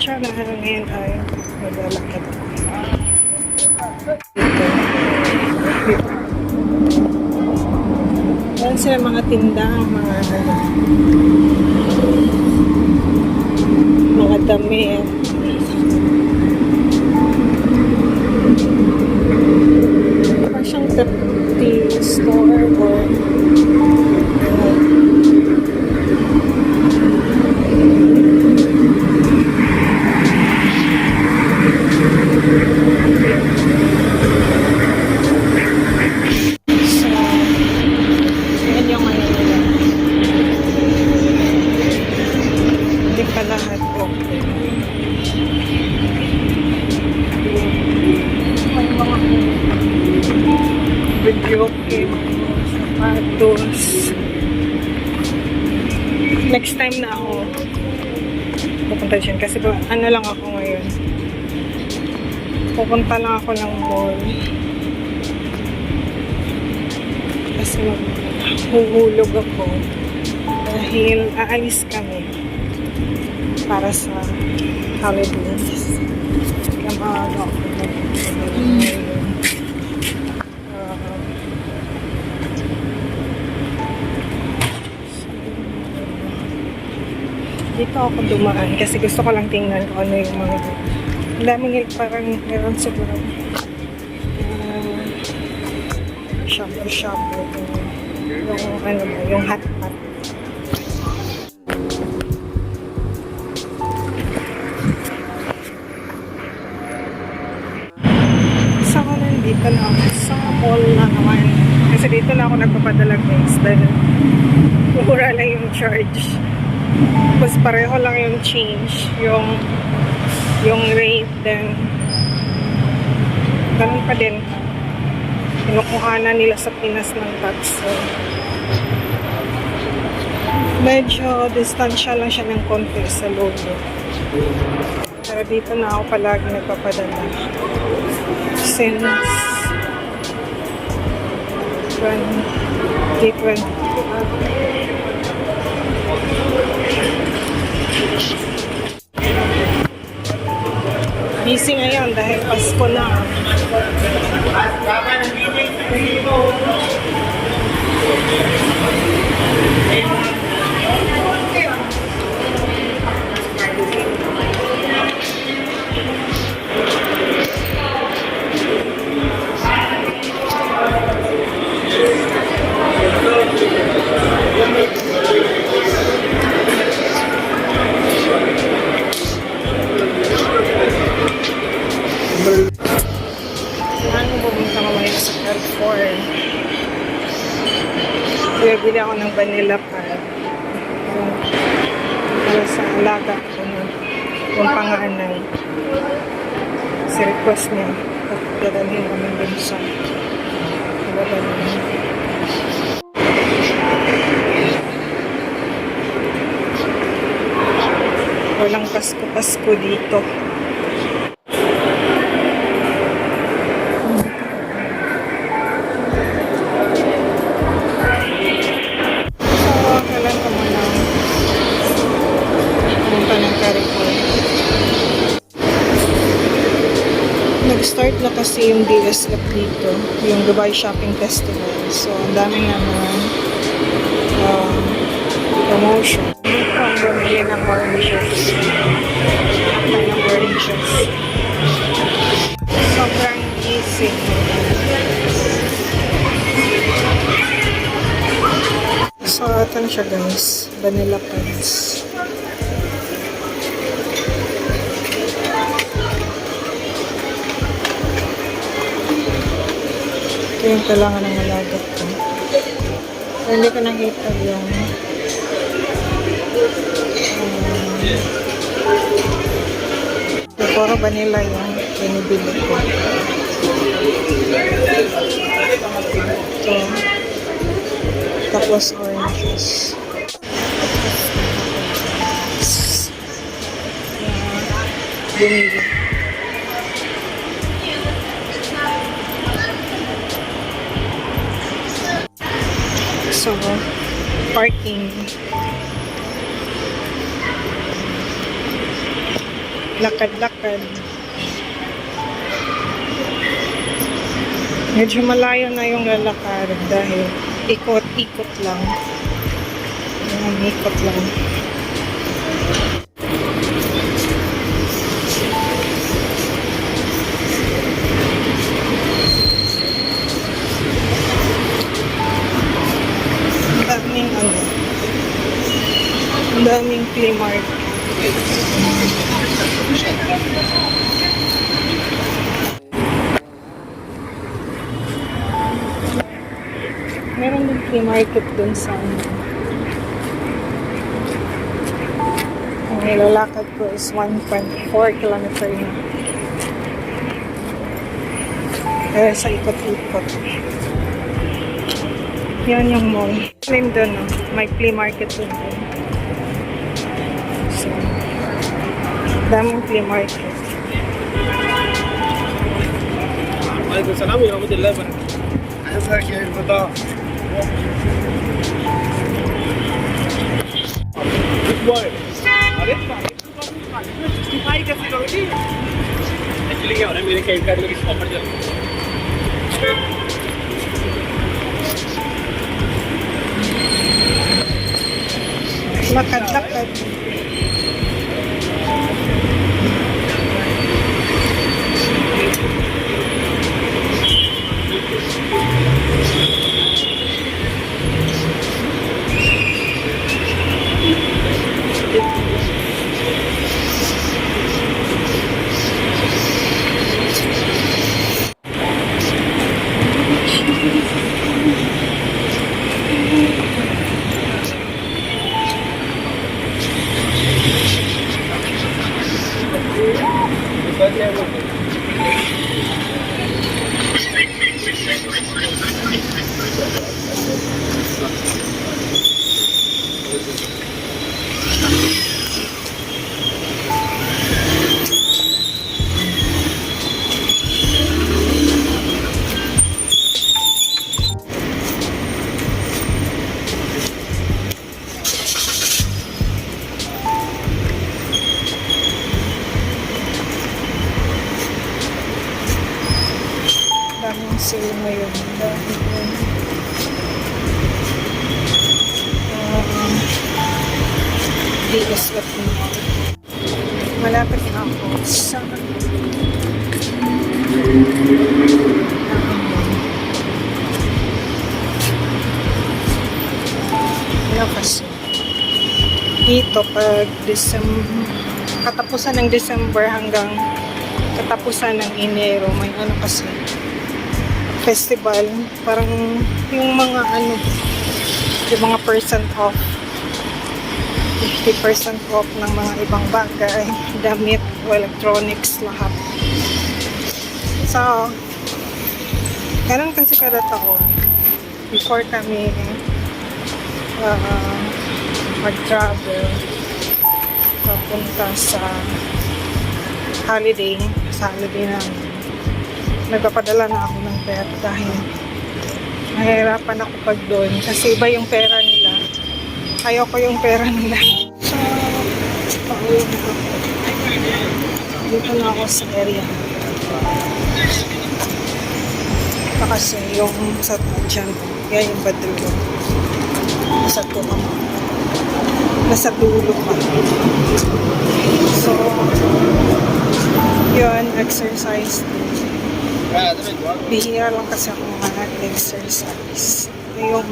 siya na ngayon ay maglalakad ako. Yan sila mga tindahan, mga damit. Parang siyang thrift store or lahat okay. May mga video game, sapatos. Next time na ako pupunta dyan kasi ano lang ako ngayon. Pupunta lang ako ng mall. Kasi maghuhulog ako dahil aalis kami para sa holidays. Kamaga ako dito ako dumaan kasi gusto ko lang tingnan kung ano yung mga ang daming parang meron siguro shop yung ano ba, yung hot pot. Dito na ako sa mall na naman. Kasi dito na ako nagpapadala guys dahil mura lang yung charge. Tapos pareho lang yung change, yung rate, then ganun pa din. Kinukuha na nila sa Pinas ng tax. So, medyo distansya lang siya ng konti sa logo. Pero dito na ako palagi nagpapadala. Since 2020. Busy ngayon dahil Pasko na. Bili ako ng vanilla pad para sa alaga ko ng panganay. Si request niya at dadalhin kami dun sa walang Pasko dito. Nag-start na kasi yung DSF dito, yung Dubai Shopping Festival. So, ang dami naman promotion. Dito ang bumili ng oranges. Ng oranges. Sobrang easy. So, ito na siya guys. Vanilla pads. Ito yung kailangan ng alagat ko. Pero hindi ko nakita yung puro vanilla yung binibili ko. Ito. Tapos oranges. Bumili. So, parking. lakad-lakad. Medyo malayo na yung lalakad dahil ikot-ikot lang. Ayan, ikot lang. Ang daming flea market. Meron din flea market dun sa ang nilalakad ko is 1.4 kilometer na. Kaya sa ikot-ikot. Yan yung mall. Slim dun, no? May flea market dun. So, daming flea market. Alaikum salam wa rahmatullahi wa barakatuh. Good boy. अरे 65 कैसे करोगे? एक्चुअली क्या हो रहा है मेरे credit card में किसी ऑफर चल रहा है। Lakad-lakad. Daming sale ngayon dahil DSF Mall. Malapit na ako sa kasi dito pag katapusan ng December hanggang katapusan ng Enero may ano kasi festival, parang yung mga yung mga percent off 50% off ng mga ibang bagay, damit o electronics lahat. So ganun kasi kada taon before kami mag-travel papunta sa holiday namin. Nagpapadala na ako ng pera dahil nahihirapan ako pag doon kasi iba yung pera nila. Ayaw ko yung pera nila. So, pauwi na ako. Dito na ako sa area. Kasi yung sa dyan, yan yung badulog. Nasa dulo pa. So, yun, exercise. Bihira lang kasi ako mag-exercise. Yung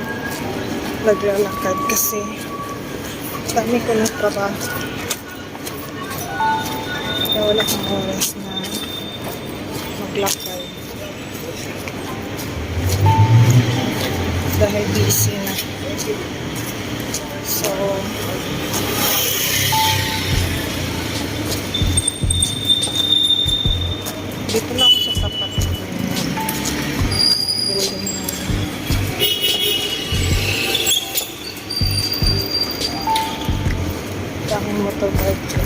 naglalakad kasi dami ko ng trabaho. Kaya wala kang oras na maglakad. Dahil busy na. So, dito na ako sa tapat ng building na daming motorbike ko.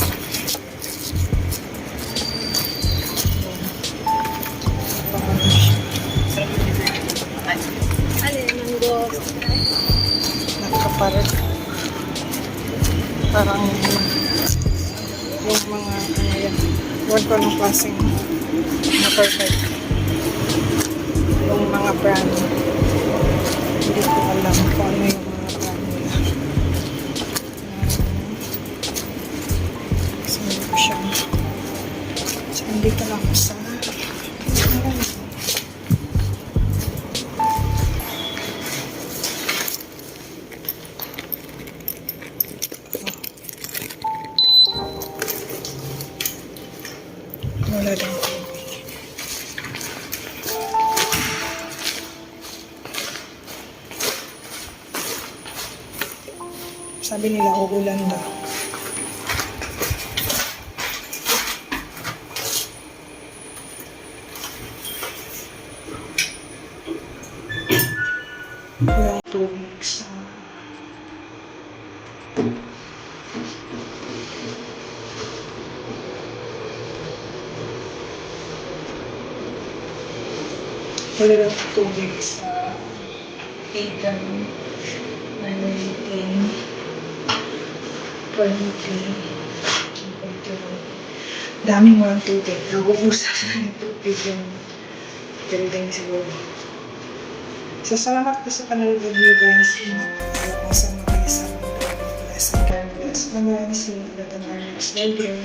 Nakaparad. Parang yung mga yan. Huwag ko ng klaseng na perfect. Yung mga brand. Hindi ko alam kung ano yung mga brand nila. Sino ko siya. So, andito na ako sa wala din tubig. Sabi nila uulan daw. Walang tubig sa wala daw tubig sa Aigan, Manilitin, Palmuti, daming walang tubig. Nagubusan na ng tubig yung building siguro. So, salamat po sa panonood niyo guys. Wala kong sa mga isa ng lesson. Maraming salamat ang next video.